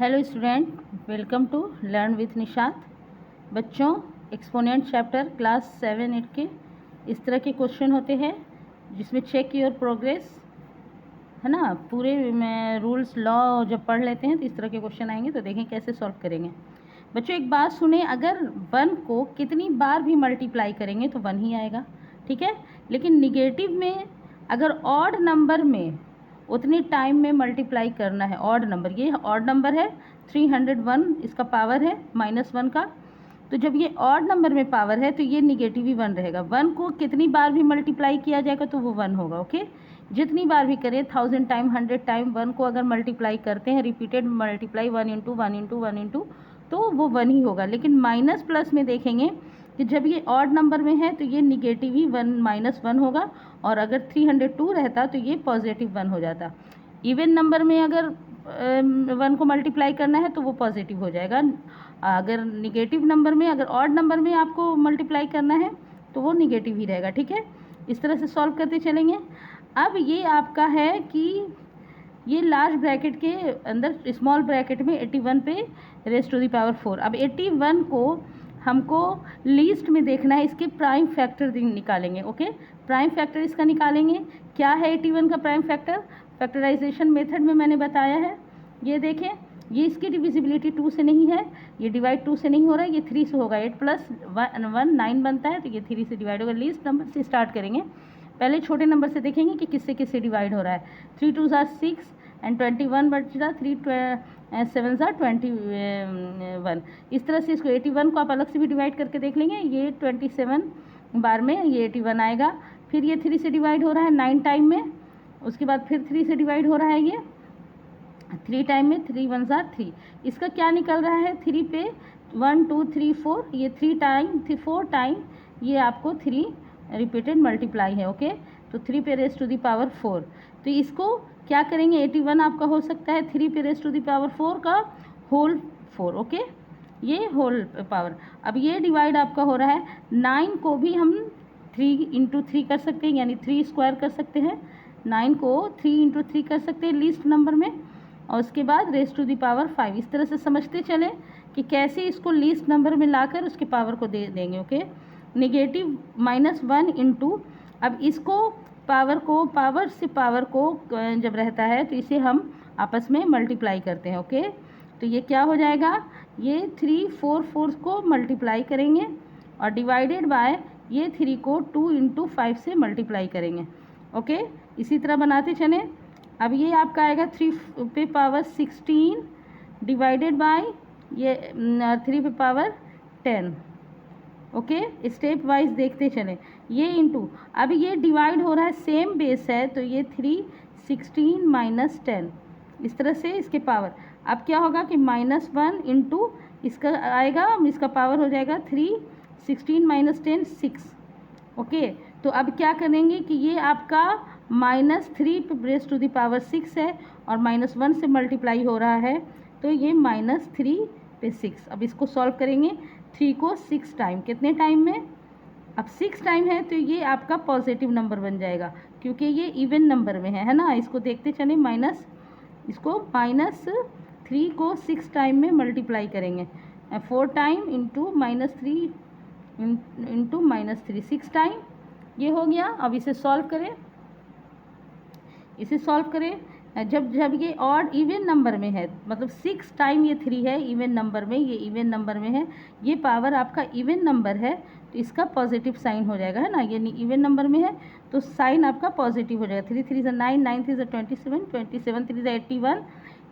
Hello student, welcome to learn with Nishat. बच्चों, exponent chapter class 7-8 के इस तरह के क्वेश्चन होते हैं जिसमें चेक योर प्रोग्रेस है ना। पूरे रूल्स लॉ जब पढ़ लेते हैं तो इस तरह के क्वेश्चन आएंगे, तो देखें कैसे सॉल्व करेंगे। बच्चों एक बात सुने, अगर 1 को कितनी बार भी मल्टीप्लाई करेंगे तो 1 ही आएगा, ठीक है। लेकिन निगेटिव में अगर ऑड नंबर में उतनी टाइम में मल्टीप्लाई करना है, ऑड नंबर, ये ऑड नंबर है 301, इसका पावर है -1 का, तो जब ये ऑड नंबर में पावर है तो ये निगेटिव ही 1 रहेगा। 1 को कितनी बार भी मल्टीप्लाई किया जाएगा तो वो 1 होगा, ओके। जितनी बार भी करें, 1000 टाइम 100 टाइम 1 को अगर मल्टीप्लाई करते हैं, repeated multiply 1 into 1 into 1 into, तो वो 1 ही होगा। लेकिन माइनस प्लस में देखेंगे कि जब ये ऑड नंबर में है तो ये निगेटिव ही -1 होगा, और अगर 302 रहता तो ये पॉजिटिव 1 हो जाता। इवन नंबर में अगर 1 को मल्टीप्लाई करना है तो वो पॉजिटिव हो जाएगा। अगर निगेटिव नंबर में, अगर ऑड नंबर में आपको मल्टीप्लाई करना है तो वो निगेटिव ही रहेगा, ठीक है। इस तरह से सॉल्व करते चलेंगे। अब ये आपका है कि ये लार्ज ब्रैकेट के अंदर स्मॉल ब्रैकेट में 81 पे रेज़ टू द पावर 4। अब 81 को हमको लीस्ट में देखना है, इसके प्राइम फैक्टर निकालेंगे, ओके। प्राइम फैक्टर इसका निकालेंगे। क्या है 81 का प्राइम फैक्टर? फैक्टराइजेशन मेथड में मैंने बताया है। ये देखें, ये इसकी डिविजिबिलिटी 2 से नहीं है, ये डिवाइड 2 से नहीं हो रहा है, ये 3 से होगा। 8 प्लस 1 9 बनता है, तो ये 3 से डिवाइड होगा। लीस्ट नंबर से स्टार्ट करेंगे, पहले छोटे नंबर से देखेंगे कि किससे किससे डिवाइड हो रहा है। 3 2 ज़ा 6 एंड 21 बच रहा, 3 7 ज़ा 21। इस तरह से इसको 81 को आप अलग से भी डिवाइड करके देख लेंगे। ये 27 बार में ये 81 आएगा। फिर ये 3 से डिवाइड हो रहा है 9 टाइम में, उसके बाद फिर 3 से डिवाइड हो रहा है ये 3 टाइम में, 3 1 ज़ा 3। इसका क्या निकल रहा है? 3 पे 1 2 3 4, ये 3 टाइम 4 टाइम ये आपको 3 रिपीटेड मल्टीप्लाई है, ओके। तो 3 पे रेज़ टू द पावर 4। तो इसको क्या करेंगे? 81 आपका हो सकता है 3 पे रेज़ टू द पावर 4 का होल 4, ओके, ये होल पावर। अब ये डिवाइड आपका हो रहा है 9 को भी हम 3 इंटू 3 कर सकते हैं, यानी 3 स्क्वायर कर सकते हैं। 9 को 3 इंटू 3 कर सकते हैं लीस्ट नंबर में, और उसके बाद रेज़ टू द पावर 5। इस तरह से समझते चलें कि कैसे इसको लीस्ट नंबर में लाकर उसके पावर को दे देंगे, ओके। निगेटिव -1 इंटू, अब इसको पावर से पावर को जब रहता है तो इसे हम आपस में मल्टीप्लाई करते हैं, ओके। तो ये क्या हो जाएगा? ये 3 4 4 को मल्टीप्लाई करेंगे और डिवाइडेड बाय ये 3 को 2 इंटू 5 से मल्टीप्लाई करेंगे, ओके। इसी तरह बनाते चलें। अब ये आपका आएगा 3 पे पावर 16 डिवाइडेड बाय ये 3 पे पावर 10, ओके। स्टेप वाइज देखते चलें। ये इंटू, अब ये डिवाइड हो रहा है, सेम बेस है, तो ये 3 16 माइनस 10, इस तरह से इसके पावर। अब क्या होगा कि -1 इंटू इसका आएगा, इसका पावर हो जाएगा 3 16 माइनस 10 6, ओके। तो अब क्या करेंगे कि ये आपका -3 पे रेज़ टू द पावर 6 है और -1 से मल्टीप्लाई हो रहा है, तो ये -3 पे 6। अब इसको सॉल्व करेंगे। 3 को 6 टाइम, कितने टाइम में? अब 6 टाइम है तो ये आपका पॉजिटिव नंबर बन जाएगा, क्योंकि ये इवन नंबर में है ना। इसको देखते चलें, इसको -3 को 6 टाइम में मल्टीप्लाई करेंगे, 4 टाइम इंटू -3 इंटू -3, 6 टाइम ये हो गया। अब इसे सॉल्व करें, इसे सॉल्व करें। जब ये ऑड इवन नंबर में है, मतलब 6 टाइम ये 3 है इवन नंबर में, ये इवन नंबर में है, ये पावर आपका इवन नंबर है, तो इसका पॉजिटिव साइन हो जाएगा, है ना। ये इवन नंबर में है तो साइन आपका पॉजिटिव हो जाएगा। 3 3 ज़ा 9 9 3 ज़ा 27 27 3 ज़ा 81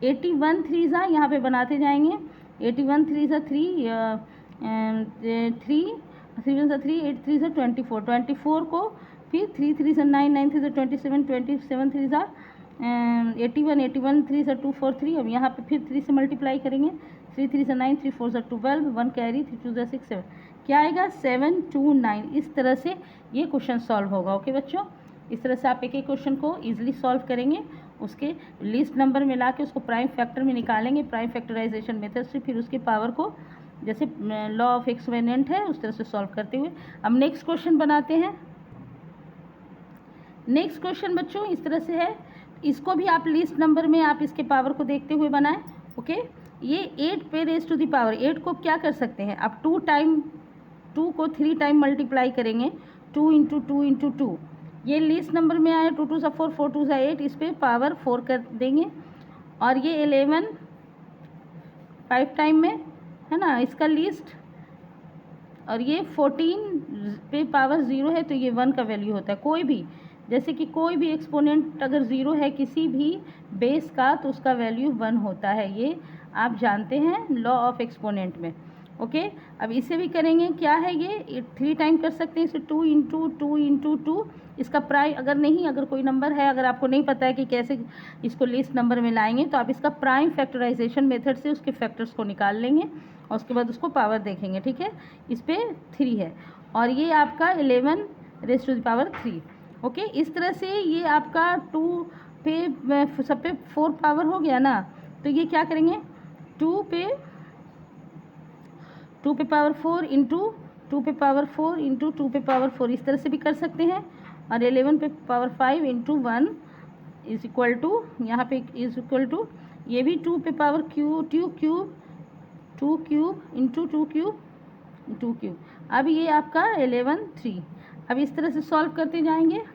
81 3 ज़ा, यहाँ पे बनाते जाएंगे। 81 3 ज़ा 3 3 3 ज़ा 3 8 3 ज़ा 24 24 को फिर 3 3 ज़ा 9 9 3 ज़ा 27 27 3 ज़ा 81 81 3 ज़ा 243। अब यहाँ पे फिर 3 से मल्टीप्लाई करेंगे। 3 3 ज़ा 9 3 4 ज़ा 12 1 कैरी 3 2 ज़ा 6 7, क्या आएगा? 729। इस तरह से ये क्वेश्चन सॉल्व होगा, ओके बच्चों। इस तरह से आप एक एक क्वेश्चन को ईजिली सॉल्व करेंगे, उसके लीस्ट नंबर में ला के उसको प्राइम फैक्टर में निकालेंगे, प्राइम फैक्टराइजेशन मेथड से, फिर उसके पावर को जैसे लॉ ऑफ एक्सपोनेंट है उस तरह से सॉल्व करते हुए। अब नेक्स्ट क्वेश्चन बनाते हैं। नेक्स्ट क्वेश्चन बच्चों इस तरह से है, इसको भी आप लीस्ट नंबर में आप इसके पावर को देखते हुए बनाएं, ओके। ये 8 पे रेज टू द पावर 8 को क्या कर सकते हैं, अब 2 को 3 टाइम मल्टीप्लाई करेंगे, 2 इंटू 2 इंटू 2, ये लीस्ट नंबर में आया, 2 2 सा 4, 4 2 सा 8, इस पर पावर 4 कर देंगे। और ये 11 5 टाइम में है ना, इसका लीस्ट। और ये 14 पे पावर 0 है तो ये 1 का वैल्यू होता है। कोई भी, जैसे कि कोई भी एक्सपोनेंट अगर 0 है किसी भी बेस का तो उसका वैल्यू 1 होता है, ये आप जानते हैं लॉ ऑफ एक्सपोनेंट में। ओके, अब इसे भी करेंगे, क्या है ये 3 टाइम कर सकते हैं इसे, 2 इंटू 2 इंटू 2, इसका प्राइम अगर कोई नंबर है, अगर आपको नहीं पता है कि कैसे इसको लिस्ट नंबर में लाएंगे तो आप इसका प्राइम फैक्टराइजेशन मेथड से उसके फैक्टर्स को निकाल लेंगे और उसके बाद उसको पावर देखेंगे। ठीक है, इस पर 3 है और ये आपका 11 raise to the power 3। Okay, इस तरह से ये आपका 2 पे सब पे 4 पावर हो गया ना, तो ये क्या करेंगे, 2 पे पावर 4 इंटू 2 पे पावर 4 इंटू 2 पे पावर 4, इस तरह से भी कर सकते हैं। और 11 पे power 5 into 1 is equal to, यहाँ पे इज इक्वल टू, ये भी 2 पे power two cube into 2 cube. अब ये आपका 11 3। अब इस तरह से सॉल्व करते जाएंगे,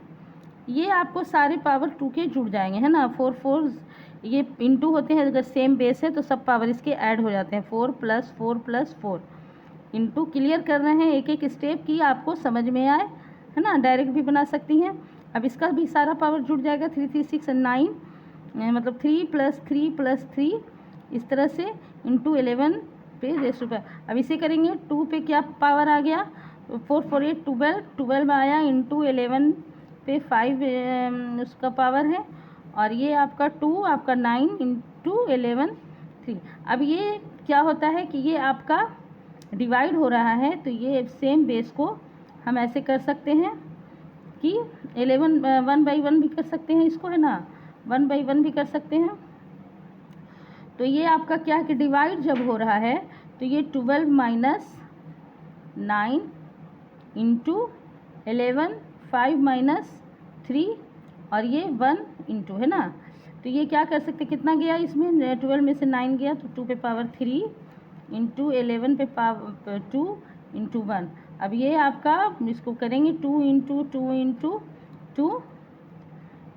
ये आपको सारे पावर 2 के जुड़ जाएंगे, है ना, 4 4 ये इंटू होते हैं, अगर सेम बेस है तो सब पावर इसके ऐड हो जाते हैं, 4 + 4 + 4 इंटू। क्लियर कर रहे हैं एक एक स्टेप की आपको समझ में आए, है ना, डायरेक्ट भी बना सकती हैं। अब इसका भी सारा पावर जुड़ जाएगा, 3 3 6 9, मतलब 3 + 3 + 3, इस तरह से इंटू 11 पे रेज़ टू पावर। अब इसे करेंगे, 2 पे क्या पावर आ गया, 4 4 8 12 में आया, इंटू 11 पे 5 उसका पावर है, और ये आपका 2 आपका 9 इंटू 11 3। अब ये क्या होता है कि ये आपका डिवाइड हो रहा है, तो ये सेम बेस को हम ऐसे कर सकते हैं कि 11 1/1 भी कर सकते हैं इसको, है ना, 1/1 भी कर सकते हैं। तो ये आपका क्या है कि डिवाइड जब हो रहा है तो ये 12 - 9 इंटू 11 5 - 3 और ये 1 इंटू, है ना, तो ये क्या कर सकते, कितना गया इसमें, 12 में से 9 गया तो 2 पे पावर 3 इंटू 11 पे पावर 2 इंटू 1। अब ये आपका इसको करेंगे 2 इंटू 2 इंटू 2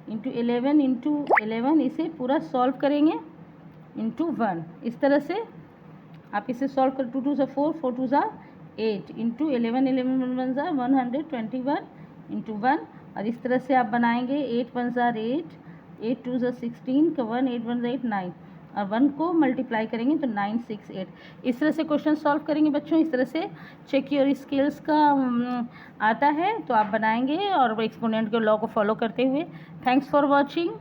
इंटू 11 इंटू 11, इसे पूरा सॉल्व करेंगे इंटू 1। इस तरह से आप इसे सॉल्व कर, 2 2 सा 4 4 2 सा 8 इंटू 11 11 1 1 सा 121 इंटू 1। और इस तरह से आप बनाएंगे 8 1 सा 8 8 2 सा 16 का 1 8 1 सा 8 9, और 1 को मल्टीप्लाई करेंगे तो 9 6 8। इस तरह से क्वेश्चन सॉल्व करेंगे बच्चों। इस तरह से चेक योर स्किल्स का आता है तो आप बनाएंगे और एक्सपोनेंट के लॉ को फॉलो करते हुए। Thanks for watching.